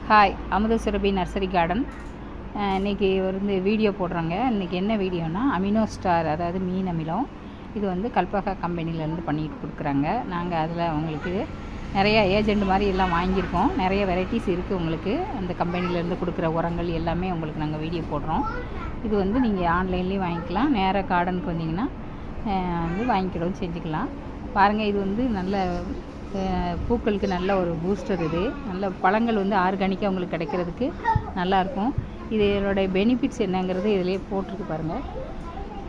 Hi, அமுத Surabhi nursery garden. இன்றைக்கி வந்து வீடியோ போடுறாங்க. இன்றைக்கி என்ன வீடியோனா, அமினோ ஸ்டார், அதாவது மீன் அமிலம். இது வந்து கல்பகா கம்பெனிலேருந்து பண்ணிட்டு கொடுக்குறாங்க. நாங்கள் அதில் உங்களுக்கு நிறைய ஏஜெண்ட் மாதிரி எல்லாம் வாங்கியிருக்கோம். நிறைய வெரைட்டிஸ் இருக்குது. உங்களுக்கு அந்த கம்பெனிலேருந்து கொடுக்குற உரங்கள் எல்லாமே உங்களுக்கு நாங்கள் வீடியோ போடுறோம். இது வந்து நீங்கள் ஆன்லைன்லேயும் வாங்கிக்கலாம். நேராக கார்டனுக்கு வந்தீங்கன்னா வந்து வாங்கிக்கிடவும் செஞ்சுக்கலாம். பாருங்கள், இது வந்து நல்ல பூக்களுக்கு நல்ல ஒரு பூஸ்டர். இது நல்ல பழங்கள் வந்து ஆர்கானிக்காக உங்களுக்கு கிடைக்கிறதுக்கு நல்லாயிருக்கும். இதனுடைய பெனிஃபிட்ஸ் என்னங்கிறது இதிலே போட்டிருக்கு பாருங்கள்.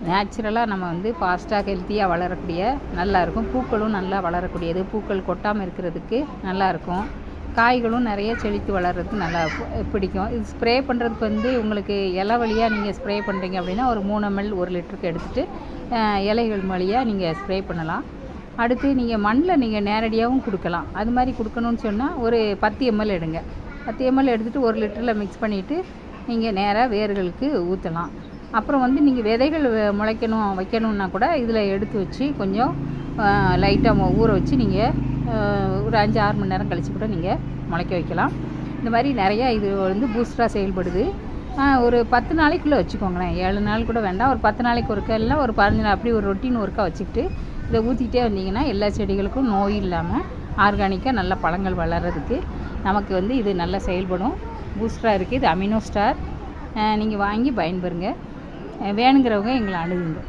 நேச்சுரலாக நம்ம வந்து ஃபாஸ்ட்டாக ஹெல்த்தியாக வளரக்கூடிய நல்லாயிருக்கும். பூக்களும் நல்லா வளரக்கூடியது. பூக்கள் கொட்டாமல் இருக்கிறதுக்கு நல்லாயிருக்கும். காய்களும் நிறைய செழித்து வளர்கிறதுக்கு நல்லா பிடிக்கும். இது ஸ்ப்ரே பண்ணுறதுக்கு வந்து உங்களுக்கு இலை வழியாக நீங்கள் ஸ்ப்ரே பண்ணுறீங்க அப்படின்னா ஒரு 3 ml 1 லிட்டருக்கு எடுத்துகிட்டு இலைகள் வழியாக நீங்கள் ஸ்ப்ரே பண்ணலாம். அடுத்து நீங்கள் மண்ணில் நீங்கள் நேரடியாகவும் கொடுக்கலாம். அது மாதிரி கொடுக்கணுன்னு சொன்னால் ஒரு 10 ml எடுங்க. 10 ml எடுத்துகிட்டு 1 லிட்டரில் மிக்ஸ் பண்ணிவிட்டு நீங்கள் நேராக வேர்களுக்கு ஊற்றலாம். அப்புறம் வந்து நீங்கள் விதைகள் வைக்கணுன்னா கூட இதில் எடுத்து வச்சு கொஞ்சம் லைட்டாக ஊற வச்சு நீங்கள் ஒரு 5-6 மணி நேரம் கழித்து கூட நீங்கள் முளைக்க வைக்கலாம். இந்த மாதிரி நிறையா இது வந்து பூஸ்டராக செயல்படுது. ஒரு 10 நாளைக்குள்ளே வச்சுக்கோங்களேன். 7 நாள் கூட வேண்டாம். ஒரு 10 நாளைக்கு ஒருக்கா, இல்லை ஒரு 15 நாள், அப்படி ஒரு ரொட்டீன் ஒர்க்காக வச்சுக்கிட்டு இதை ஊற்றிக்கிட்டே வந்தீங்கன்னா எல்லா செடிகளுக்கும் நோய் இல்லாமல் ஆர்கானிக்காக நல்ல பழங்கள் வளர்கிறதுக்கு நமக்கு வந்து இது நல்லா செயல்படும். பூஸ்டராக இருக்குது. இது அமினோ ஸ்டார். நீங்கள் வாங்கி பயன்பெறுங்க. வேணுங்கிறவங்க எங்களை அணுகுங்க.